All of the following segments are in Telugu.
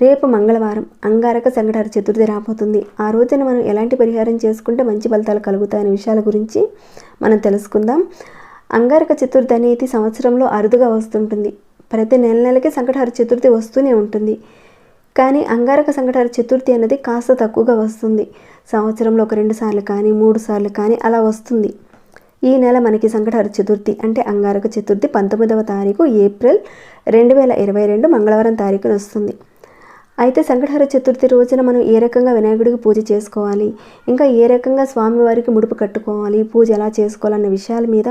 రేపు మంగళవారం అంగారక సంకటహర చతుర్థి రాబోతుంది. ఆ రోజున మనం ఎలాంటి పరిహారం చేసుకుంటే మంచి ఫలితాలు కలుగుతాయనే విషయాల గురించి మనం తెలుసుకుందాం. అంగారక చతుర్థి అనేది సంవత్సరంలో అరుదుగా వస్తుంటుంది. ప్రతి నెలకి సంకటహర చతుర్థి వస్తూనే ఉంటుంది. కానీ అంగారక సంకటహర చతుర్థి అనేది కాస్త తక్కువగా వస్తుంది. సంవత్సరంలో ఒక 2 సార్లు కానీ 3 సార్లు కానీ అలా వస్తుంది. ఈ నెల మనకి సంకటహర చతుర్థి అంటే అంగారక చతుర్థి 19వ తారీఖు ఏప్రిల్ 2022 మంగళవారం తారీఖున వస్తుంది. అయితే సంకటహర చతుర్థి రోజున మనం ఏ రకంగా వినాయకుడికి పూజ చేసుకోవాలి, ఇంకా ఏ రకంగా స్వామివారికి ముడుపు కట్టుకోవాలి, పూజ ఎలా చేసుకోవాలన్న విషయాల మీద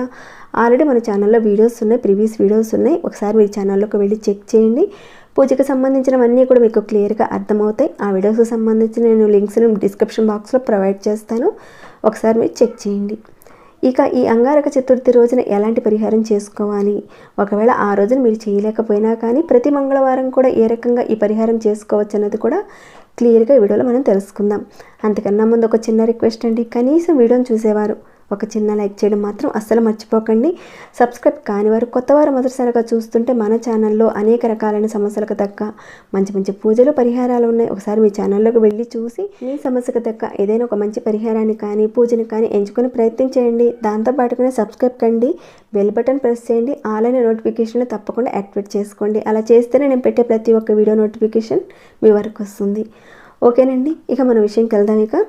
ఆల్రెడీ మన ఛానల్లో వీడియోస్ ఉన్నాయి, ప్రీవియస్ వీడియోస్ ఉన్నాయి. ఒకసారి మీ ఛానల్లోకి వెళ్ళి చెక్ చేయండి. పూజకు సంబంధించినవన్నీ కూడా మీకు క్లియర్గా అర్థమవుతాయి. ఆ వీడియోస్కి సంబంధించి నేను లింక్స్ని డిస్క్రిప్షన్ బాక్స్లో ప్రొవైడ్ చేస్తాను. ఒకసారి మీరు చెక్ చేయండి. ఇక ఈ అంగారక చతుర్థి రోజున ఎలాంటి పరిహారం చేసుకోవాలి, ఒకవేళ ఆ రోజున మీరు చేయలేకపోయినా కానీ ప్రతి మంగళవారం కూడా ఏ రకంగా ఈ పరిహారం చేసుకోవచ్చు అన్నది కూడా క్లియర్గా ఈ వీడియోలో మనం తెలుసుకుందాం. అంతకన్నా ముందు ఒక చిన్న రిక్వెస్ట్ అండి, కనీసం వీడియోని చూసేవారు ఒక చిన్న లైక్ చేయడం మాత్రం అస్సలు మర్చిపోకండి. సబ్స్క్రైబ్ కాని వారు కొత్తవారు మొదటిసారిగా చూస్తుంటే మన ఛానల్లో అనేక రకాలైన సమస్యలకు తగ్గ మంచి మంచి పూజలు పరిహారాలు ఉన్నాయి. ఒకసారి మీ ఛానల్లోకి వెళ్ళి చూసి మీ సమస్యకు తగ్గ ఏదైనా ఒక మంచి పరిహారాన్ని కానీ పూజని కానీ ఎంచుకొని ప్రయత్నం చేయండి. దాంతోపాటుగానే సబ్స్క్రైబ్ కండి, బెల్ బటన్ ప్రెస్ చేయండి, ఆల్ అనే నోటిఫికేషన్ తప్పకుండా యాక్టివేట్ చేసుకోండి. అలా చేస్తేనే నేను పెట్టే ప్రతి ఒక్క వీడియో నోటిఫికేషన్ మీ వరకు వస్తుంది. ఓకేనండి, ఇక మన విషయంకి వెళ్దాం. ఇక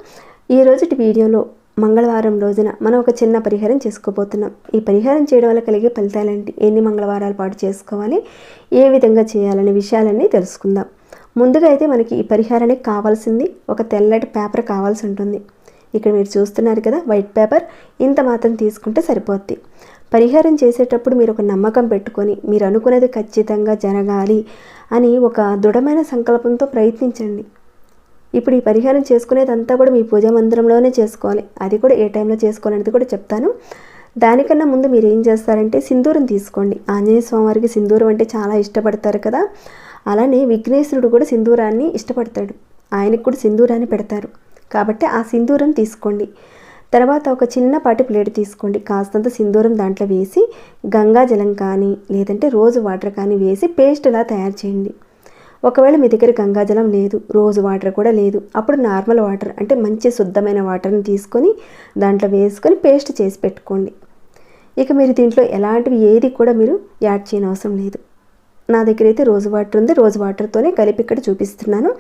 ఈ రోజుటి వీడియోలో మంగళవారం రోజున మనం ఒక చిన్న పరిహారం చేసుకోబోతున్నాం. ఈ పరిహారం చేయడం వల్ల కలిగే ఫలితాలేంటి, ఎన్ని మంగళవారాల పాటు చేసుకోవాలి, ఏ విధంగా చేయాలనే విషయాలన్నీ తెలుసుకుందాం. ముందుగా అయితే మనకి ఈ పరిహారానికి కావాల్సింది ఒక తెల్లటి పేపర్ కావాల్సి ఉంటుంది. ఇక్కడ మీరు చూస్తున్నారు కదా, వైట్ పేపర్. ఇంత మాత్రం తీసుకుంటే సరిపోద్ది. పరిహారం చేసేటప్పుడు మీరు ఒక నమ్మకం పెట్టుకొని మీరు అనుకున్నది ఖచ్చితంగా జరగాలి అని ఒక దృఢమైన సంకల్పంతో ప్రయత్నించండి. ఇప్పుడు ఈ పరిహారం చేసుకునేదంతా కూడా మీ పూజా మందిరంలోనే చేసుకోవాలి. అది కూడా ఏ టైంలో చేసుకోవాలనేది కూడా చెప్తాను. దానికన్నా ముందు మీరు ఏం చేస్తారంటే సింధూరం తీసుకోండి. ఆంజనేయ స్వామివారికి సింధూరం అంటే చాలా ఇష్టపడతారు కదా, అలానే విఘ్నేశ్వరుడు కూడా సింధూరాన్ని ఇష్టపడతాడు. ఆయనకు కూడా సింధూరాన్ని పెడతారు. కాబట్టి ఆ సింధూరం తీసుకోండి. తర్వాత ఒక చిన్నపాటి ప్లేట్ తీసుకోండి. కాస్తంత సింధూరం దాంట్లో వేసి గంగాజలం కానీ లేదంటే రోజు వాటర్ కానీ వేసి పేస్ట్ ఇలా తయారు చేయండి. ఒకవేళ మీ దగ్గర గంగాజలం లేదు, రోజు వాటర్ కూడా లేదు, అప్పుడు నార్మల్ వాటర్ అంటే మంచి శుద్ధమైన వాటర్ని తీసుకొని దాంట్లో వేసుకొని పేస్ట్ చేసి పెట్టుకోండి. ఇక మీరు దీంట్లో ఎలాంటివి ఏది కూడా మీరు యాడ్ చేయని అవసరం లేదు. నా దగ్గర అయితే రోజు వాటర్ ఉంది, రోజు వాటర్తోనే కలిపి ఇక్కడ చూపిస్తున్నాను.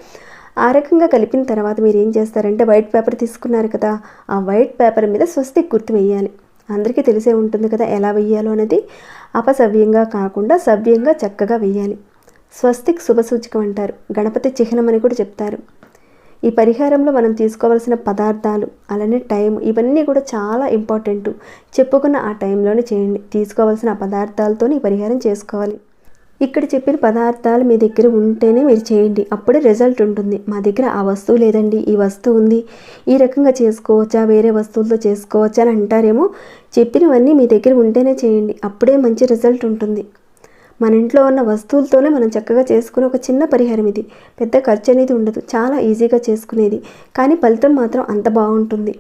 ఆ రకంగా కలిపిన తర్వాత మీరు ఏం చేస్తారంటే వైట్ పేపర్ తీసుకున్నారు కదా, ఆ వైట్ పేపర్ మీద స్వస్తిక్ గుర్తు వేయాలి. అందరికీ తెలిసే ఉంటుంది కదా ఎలా వేయాలో అనేది. అపసవ్యంగా కాకుండా సవ్యంగా చక్కగా వేయాలి. స్వస్తిక్ శుభసూచకం అంటారు, గణపతి చిహ్నం అని కూడా చెప్తారు. ఈ పరిహారంలో మనం తీసుకోవాల్సిన పదార్థాలు అలానే టైం ఇవన్నీ కూడా చాలా ఇంపార్టెంట్. చెప్పుకున్న ఆ టైంలోనే చేయండి. తీసుకోవాల్సిన ఆ పదార్థాలతో ఈ పరిహారం చేసుకోవాలి. ఇక్కడ చెప్పిన పదార్థాలు మీ దగ్గర ఉంటేనే మీరు చేయండి, అప్పుడే రిజల్ట్ ఉంటుంది. మా దగ్గర ఆ వస్తువు లేదండి, ఈ వస్తువు ఉంది, ఈ రకంగా చేసుకోవచ్చా, వేరే వస్తువులతో చేసుకోవచ్చా అని అంటారేమో. చెప్పినవన్నీ మీ దగ్గర ఉంటేనే చేయండి, అప్పుడే మంచి రిజల్ట్ ఉంటుంది. మన ఇంట్లో ఉన్న వస్తువులతోనే మనం చక్కగా చేసుకునే ఒక చిన్న పరిహారం ఇది. పెద్ద ఖర్చు అనేది ఉండదు, చాలా ఈజీగా చేసుకునేది, కానీ ఫలితం మాత్రం అంత బాగుంటుంది.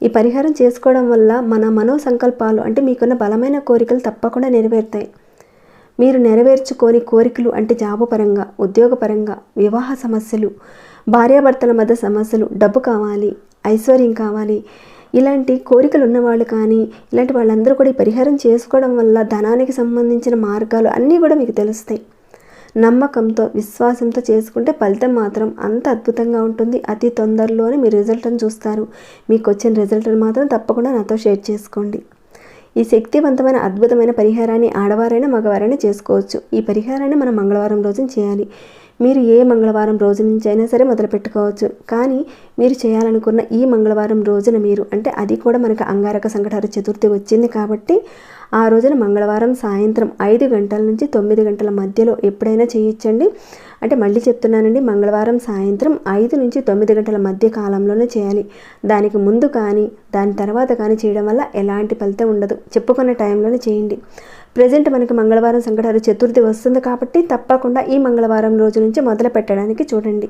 ఈ పరిహారం చేసుకోవడం వల్ల మన మనో సంకల్పాలు అంటే మీకున్న బలమైన కోరికలు తప్పకుండా నెరవేరుతాయి. మీరు నెరవేర్చుకోని కోరికలు అంటే జాబు పరంగా, ఉద్యోగపరంగా, వివాహ సమస్యలు, భార్యాభర్తల మధ్య సమస్యలు, డబ్బు కావాలి, ఐశ్వర్యం కావాలి, ఇలాంటి కోరికలు ఉన్నవాళ్ళు కానీ ఇలాంటి వాళ్ళందరూ కూడా ఈ పరిహారం చేసుకోవడం వల్ల ధనానికి సంబంధించిన మార్గాలు అన్నీ కూడా మీకు తెలుస్తాయి. నమ్మకంతో విశ్వాసంతో చేసుకుంటే ఫలితం మాత్రం అంత అద్భుతంగా ఉంటుంది. అతి తొందరలోనే మీ రిజల్ట్ని చూస్తారు. మీకు వచ్చిన రిజల్ట్ని మాత్రం తప్పకుండా నాతో షేర్ చేసుకోండి. ఈ శక్తివంతమైన అద్భుతమైన పరిహారాన్ని ఆడవారైనా మగవారైనా చేసుకోవచ్చు. ఈ పరిహారాన్ని మనం మంగళవారం రోజున చేయాలి. మీరు ఏ మంగళవారం రోజు నుంచి అయినా సరే మొదలు పెట్టుకోవచ్చు. కానీ మీరు చేయాలనుకున్న ఈ మంగళవారం రోజున మీరు అంటే అది కూడా మనకు అంగారక సంకటహర చతుర్థి వచ్చింది కాబట్టి ఆ రోజున మంగళవారం సాయంత్రం 5 గంటల నుంచి 9 గంటల మధ్యలో ఎప్పుడైనా చేయొచ్చండి. అంటే మళ్ళీ చెప్తున్నానండి, మంగళవారం సాయంత్రం 5 నుంచి 9 గంటల మధ్య కాలంలోనే చేయాలి. దానికి ముందు కానీ దాని తర్వాత కానీ చేయడం వల్ల ఎలాంటి ఫలితం ఉండదు. చెప్పుకున్న టైంలోనే చేయండి. ప్రజెంట్ మనకి మంగళవారం సంకటహర చతుర్థి వస్తుంది కాబట్టి తప్పకుండా ఈ మంగళవారం రోజు నుంచి మొదలు పెట్టడానికి చూడండి.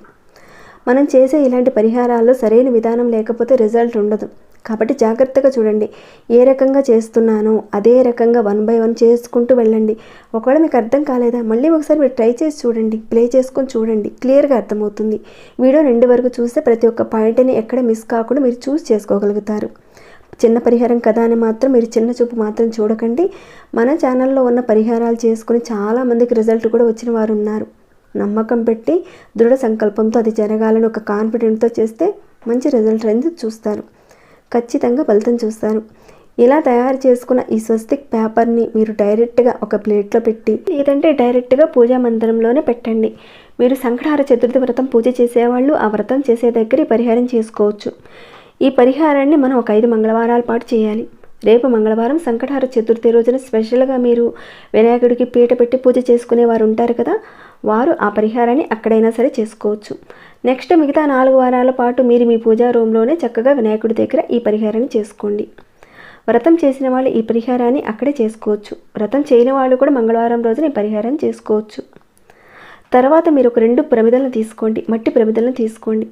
మనం చేసే ఇలాంటి పరిహారాల్లో సరైన విధానం లేకపోతే రిజల్ట్ ఉండదు. కాబట్టి జాగ్రత్తగా చూడండి. ఏ రకంగా చేస్తున్నానో అదే రకంగా 1 by 1 చేసుకుంటూ వెళ్ళండి. ఒకవేళ మీకు అర్థం కాలేదా, మళ్ళీ ఒకసారి మీరు ట్రై చేసి చూడండి, ప్లే చేసుకొని చూడండి, క్లియర్గా అర్థమవుతుంది. వీడియో 2 వరకు చూస్తే ప్రతి ఒక్క పాయింట్ని ఎక్కడ మిస్ కాకుండా మీరు చూస్ చేసుకోగలుగుతారు. చిన్న పరిహారం కదా అని మాత్రం మీరు చిన్న చూపు మాత్రం చూడకండి. మన ఛానల్లో ఉన్న పరిహారాలు చేసుకుని చాలామందికి రిజల్ట్ కూడా వచ్చిన వారు ఉన్నారు. నమ్మకం పెట్టి దృఢ సంకల్పంతో అది జరగాలని ఒక కాన్ఫిడెంట్తో చేస్తే మంచి రిజల్ట్ అనేది చూస్తారు, ఖచ్చితంగా ఫలితం చూస్తారు. ఇలా తయారు చేసుకున్న ఈ స్వస్తిక్ పేపర్ని మీరు డైరెక్ట్గా ఒక ప్లేట్లో పెట్టి లేదంటే డైరెక్ట్గా పూజా మందిరంలోనే పెట్టండి. మీరు సంకటహర చతుర్థి వ్రతం పూజ చేసేవాళ్ళు ఆ వ్రతం చేసే దగ్గర ఈ పరిహారం చేసుకోవచ్చు. ఈ పరిహారాన్ని మనం ఒక 5 మంగళవారాల పాటు చేయాలి. రేపు మంగళవారం సంకటహర చతుర్థి రోజున స్పెషల్గా మీరు వినాయకుడికి పీట పెట్టి పూజ చేసుకునే వారు ఉంటారు కదా, వారు ఆ పరిహారాన్ని అక్కడైనా సరే చేసుకోవచ్చు. నెక్స్ట్ మిగతా 4 వారాల పాటు మీరు మీ పూజా రూమ్లోనే చక్కగా వినాయకుడి దగ్గర ఈ పరిహారాన్ని చేసుకోండి. వ్రతం చేసిన వాళ్ళు ఈ పరిహారాన్ని అక్కడే చేసుకోవచ్చు. వ్రతం చేయని వాళ్ళు కూడా మంగళవారం రోజున ఈ పరిహారం చేసుకోవచ్చు. తర్వాత మీరు ఒక 2 ప్రమిదలను తీసుకోండి, మట్టి ప్రమిదలను తీసుకోండి.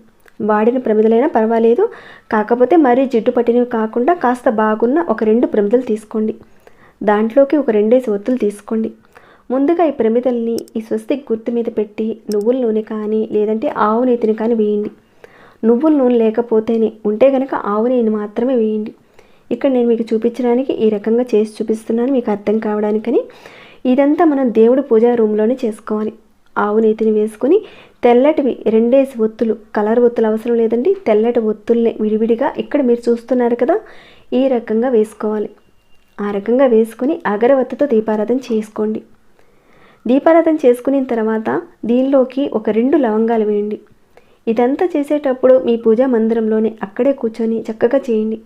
వాడిన ప్రమిదలైనా పర్వాలేదు, కాకపోతే మరీ జిడ్డు పట్టినవి కాకుండా కాస్త బాగున్న ఒక 2 ప్రమిదలు తీసుకోండి. దాంట్లోకి ఒక 2 ఒత్తులు తీసుకోండి. ముందుగా ఈ ప్రమిదల్ని ఈ స్వస్తిక్ గుర్తు మీద పెట్టి నువ్వుల నూనె కానీ లేదంటే ఆవు నేతిని కానీ వేయండి. నువ్వుల నూనె లేకపోతేనే ఉంటే కనుక ఆవు నెయ్యిని మాత్రమే వేయండి. ఇక్కడ నేను మీకు చూపించడానికి ఈ రకంగా చేసి చూపిస్తున్నాను, మీకు అర్థం కావడానికని. ఇదంతా మనం దేవుడి పూజా రూమ్లోనే చేసుకోవాలి. ఆవు నేతిని వేసుకొని తెల్లటివి 2 ఒత్తులు, కలర్ ఒత్తులు అవసరం లేదండి, తెల్లటి ఒత్తుల్ని విడివిడిగా ఇక్కడ మీరు చూస్తున్నారు కదా ఈ రకంగా వేసుకోవాలి. ఆ రకంగా వేసుకొని అగరవత్తితో దీపారాధన చేసుకోండి. దీపారాధన చేసుకున్న తర్వాత దీనిలోకి ఒక 2 లవంగాలు వేయండి. ఇదంతా చేసేటప్పుడు మీ పూజా మందిరంలోనే అక్కడే కూర్చొని చక్కగా చేయండి.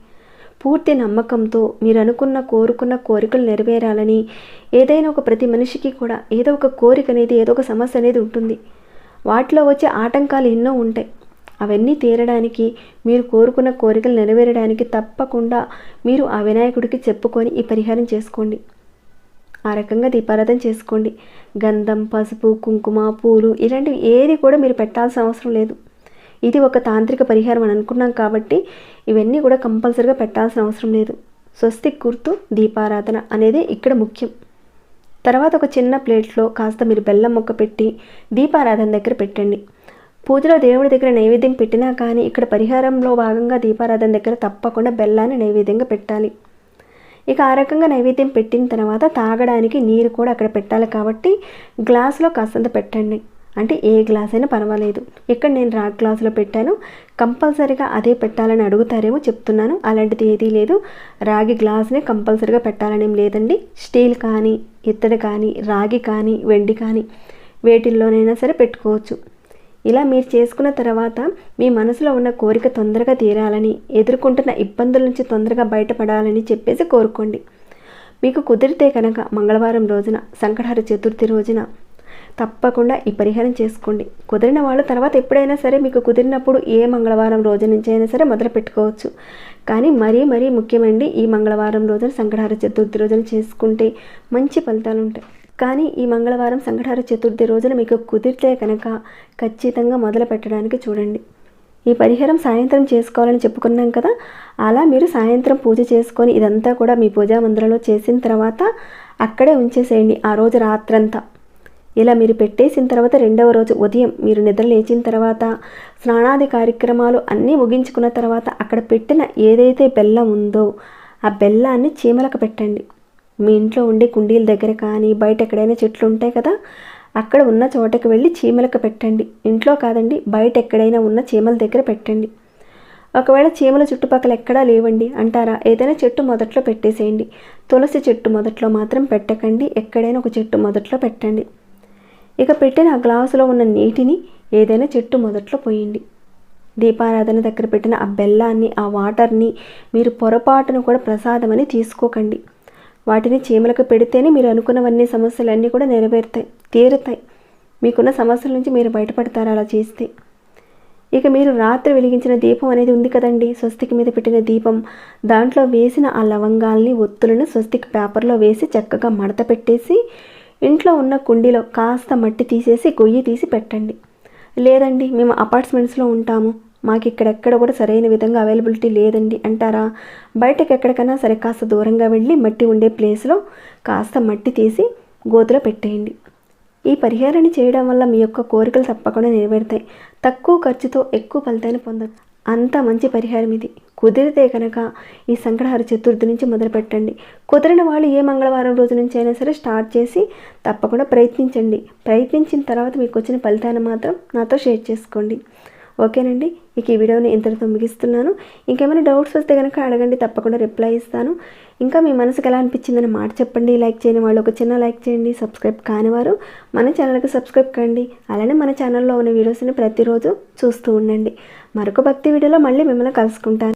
పూర్తి నమ్మకంతో మీరు కోరుకున్న కోరికలు నెరవేరాలని. ఏదైనా ఒక ప్రతి మనిషికి కూడా ఏదో ఒక కోరిక అనేది, ఏదో ఒక సమస్య అనేది ఉంటుంది. వాటిలో వచ్చే ఆటంకాలు ఎన్నో ఉంటాయి. అవన్నీ తీరడానికి, మీరు కోరుకున్న కోరికలు నెరవేరడానికి తప్పకుండా మీరు ఆ వినాయకుడికి చెప్పుకొని ఈ పరిహారం చేసుకోండి. ఆ రకంగా దీపారాధన చేసుకోండి. గంధం, పసుపు, కుంకుమ, పూలు ఇలాంటివి ఏది కూడా మీరు పెట్టాల్సిన అవసరం లేదు. ఇది ఒక తాంత్రిక పరిహారం అని అనుకున్నాం కాబట్టి ఇవన్నీ కూడా కంపల్సరీగా పెట్టాల్సిన అవసరం లేదు. స్వస్తిక్ గుర్తు, దీపారాధన అనేది ఇక్కడ ముఖ్యం. తర్వాత ఒక చిన్న ప్లేట్లో కాస్త మీరు బెల్లం ముక్క పెట్టి దీపారాధన దగ్గర పెట్టండి. పూజలో దేవుడి దగ్గర నైవేద్యం పెట్టినా కానీ ఇక్కడ పరిహారంలో భాగంగా దీపారాధన దగ్గర తప్పకుండా బెల్లాన్ని నైవేద్యంగా పెట్టాలి. ఇక ఆ రకంగా నైవేద్యం పెట్టిన తర్వాత తాగడానికి నీరు కూడా అక్కడ పెట్టాలి కాబట్టి గ్లాసులో కాస్తంత పెట్టండి. అంటే ఏ గ్లాస్ అయినా పర్వాలేదు. ఇక్కడ నేను రాగి గ్లాసులో పెట్టాను, కంపల్సరీగా అదే పెట్టాలని అడుగుతారేమో చెప్తున్నాను. అలాంటిది ఏదీ లేదు, రాగి గ్లాసునే కంపల్సరీగా పెట్టాలని ఏం లేదండి. స్టీల్ కానీ, ఇత్తడి కానీ, రాగి కానీ, వెండి కానీ వేటిల్లోనైనా సరే పెట్టుకోవచ్చు. ఇలా మీరు చేసుకున్న తర్వాత మీ మనసులో ఉన్న కోరిక తొందరగా తీరాలని, ఎదుర్కొంటున్న ఇబ్బందుల నుంచి తొందరగా బయటపడాలని చెప్పేసి కోరుకోండి. మీకు కుదిరితే కనుక మంగళవారం రోజున సంకటహర చతుర్థి రోజున తప్పకుండా ఈ పరిహారం చేసుకోండి. కుదిరిన వాళ్ళు తర్వాత ఎప్పుడైనా సరే మీకు కుదిరినప్పుడు ఏ మంగళవారం రోజు నుంచి అయినా సరే మొదలు పెట్టుకోవచ్చు. కానీ మరీ ముఖ్యమండి, ఈ మంగళవారం రోజున సంకటహర చతుర్థి రోజున చేసుకుంటే మంచి ఫలితాలు ఉంటాయి. కానీ ఈ మంగళవారం సంకటహర చతుర్థి రోజున మీకు కుదిరితే కనుక ఖచ్చితంగా మొదలు పెట్టడానికి చూడండి. ఈ పరిహారం సాయంత్రం చేసుకోవాలని చెప్పుకున్నాం కదా, అలా మీరు సాయంత్రం పూజ చేసుకొని ఇదంతా కూడా మీ పూజా మందిరంలో చేసిన తర్వాత అక్కడే ఉంచేసేయండి ఆ రోజు రాత్రంతా. ఇలా మీరు పెట్టేసిన తర్వాత 2వ రోజు ఉదయం మీరు నిద్ర లేచిన తర్వాత స్నానాది కార్యక్రమాలు అన్నీ ముగించుకున్న తర్వాత అక్కడ పెట్టిన ఏదైతే బెల్లం ఉందో ఆ బెల్లాన్ని చీమలకు పెట్టండి. మీ ఇంట్లో ఉండే కుండీల దగ్గర కానీ బయట ఎక్కడైనా చెట్లు ఉంటాయి కదా, అక్కడ ఉన్న చోటకి వెళ్ళి చీమలకు పెట్టండి. ఇంట్లో కాదండి, బయట ఎక్కడైనా ఉన్న చీమల దగ్గర పెట్టండి. ఒకవేళ చీమల చుట్టుపక్కల ఎక్కడా లేవండి అంటారా, ఏదైనా చెట్టు మొదట్లో పెట్టేసేయండి. తులసి చెట్టు మొదట్లో మాత్రం పెట్టకండి, ఎక్కడైనా ఒక చెట్టు మొదట్లో పెట్టండి. ఇక పెట్టిన ఆ గ్లాసులో ఉన్న నీటిని ఏదైనా చెట్టు మొదట్లో పోయండి. దీపారాధన దగ్గర పెట్టిన ఆ బెల్లాన్ని, ఆ వాటర్ని మీరు పొరపాటును కూడా ప్రసాదమని తీసుకోకండి. వాటిని చీమలకు పెడితేనే మీరు అనుకున్నవన్నీ సమస్యలన్నీ కూడా నెరవేరుతాయి, తీరుతాయి. మీకున్న సమస్యల నుంచి మీరు బయటపడతారు అలా చేస్తే. ఇక మీరు రాత్రి వెలిగించిన దీపం అనేది ఉంది కదండి, స్వస్తికి మీద పెట్టిన దీపం, దాంట్లో వేసిన ఆ లవంగాల్ని ఒత్తులను స్వస్తిక్ పేపర్లో వేసి చక్కగా మడత పెట్టేసి ఇంట్లో ఉన్న కుండీలో కాస్త మట్టి తీసేసి గొయ్యి తీసి పెట్టండి. లేదండి మేము అపార్ట్మెంట్స్లో ఉంటాము, మాకు ఇక్కడెక్కడ కూడా సరైన విధంగా అవైలబిలిటీ లేదండి అంటారా, బయటకు ఎక్కడికైనా సరే కాస్త దూరంగా వెళ్ళి మట్టి ఉండే ప్లేస్లో కాస్త మట్టి తీసి గోతులో పెట్టేయండి. ఈ పరిహారాన్ని చేయడం వల్ల మీ యొక్క కోరికలు తప్పకుండా నెరవేరుతాయి. తక్కువ ఖర్చుతో ఎక్కువ ఫలితాన్ని పొందొచ్చు. అంత మంచి పరిహారం ఇది. కుదిరితే కనుక ఈ సంకటహర చతుర్థి నుంచి మొదలు పెట్టండి. కుదిరిన వాళ్ళు ఏ మంగళవారం రోజు నుంచి అయినా సరే స్టార్ట్ చేసి తప్పకుండా ప్రయత్నించండి. ప్రయత్నించిన తర్వాత మీకు వచ్చిన ఫలితాన్ని మాత్రం నాతో షేర్ చేసుకోండి. ఓకేనండి, ఇక ఈ వీడియోని ఇంతటితో ముగిస్తున్నాను. ఇంకేమైనా డౌట్స్ వస్తే కనుక అడగండి, తప్పకుండా రిప్లై ఇస్తాను. ఇంకా మీ మనసుకు ఎలా అనిపించిందని మాట చెప్పండి. లైక్ చేయని వాళ్ళు ఒక చిన్న లైక్ చేయండి. సబ్స్క్రైబ్ కానివారు మన ఛానల్కి సబ్స్క్రైబ్ కండి. అలానే మన ఛానల్లో ఉన్న వీడియోస్ని ప్రతిరోజు చూస్తూ ఉండండి. మరొక భక్తి వీడియోలో మళ్ళీ మిమ్మల్ని కలుసుకుంటాను.